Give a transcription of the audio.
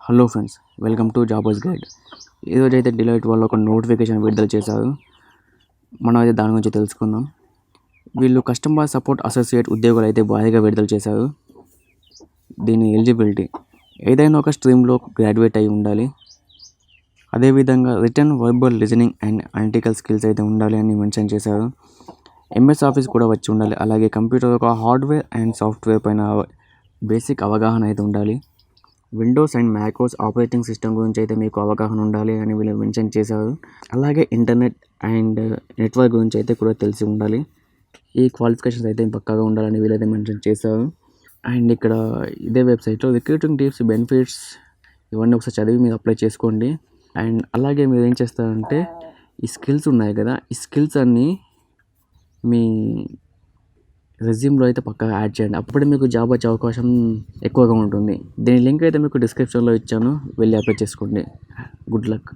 Hello friends, welcome to jobbers guide. ఈరోజు అయితే delight వాళ్ళు ఒక నోటిఫికేషన్ విడుదల చేశారు. మనం అయితే దాని గురించి తెలుసుకుందాం. వీళ్ళు కస్టమర్ సపోర్ట్ అసోసియేట్ ఉద్యోగాలు అయితే భారీగా విడుదల చేశారు. దీని ఎలిజిబిలిటీ ఏదైనా ఒక స్ట్రీమ్లో గ్రాడ్యుయేట్ అయి ఉండాలి. అదేవిధంగా return, verbal, listening and analytical skills అయితే ఉండాలి అని మెన్షన్ చేశారు. ఎంఎస్ ఆఫీస్ కూడా వచ్చి ఉండాలి. అలాగే కంప్యూటర్ ఒక హార్డ్వేర్ అండ్ సాఫ్ట్వేర్ పైన బేసిక్ అవగాహన అయితే ఉండాలి. విండోస్ అండ్ మ్యాక్ఓస్ ఆపరేటింగ్ సిస్టమ్ గురించి అయితే మీకు అవగాహన ఉండాలి అని వీళ్ళు మెన్షన్ చేశారు. అలాగే ఇంటర్నెట్ అండ్ నెట్వర్క్ గురించి అయితే కూడా తెలిసి ఉండాలి. ఈ క్వాలిఫికేషన్స్ అయితే పక్కాగా ఉండాలని వీళ్ళైతే మెన్షన్ చేశారు. అండ్ ఇక్కడ ఇదే వెబ్సైట్లో రిక్రూటింగ్ టిప్స్, బెనిఫిట్స్ ఇవన్నీ ఒకసారి చదివి మీరు అప్లై చేసుకోండి. అండ్ అలాగే మీరు ఏం చేస్తారంటే ఈ స్కిల్స్ ఉన్నాయి కదా, ఈ స్కిల్స్ అన్నీ మీ రెజ్యూమ్లో అయితే పక్కా యాడ్ చేయండి. అప్పుడే మీకు జాబ్ వచ్చే అవకాశం ఎక్కువగా ఉంటుంది. దీని లింక్ అయితే మీకు డిస్క్రిప్షన్లో ఇచ్చాను, వెళ్ళి అప్లై చేసుకోండి. Good luck.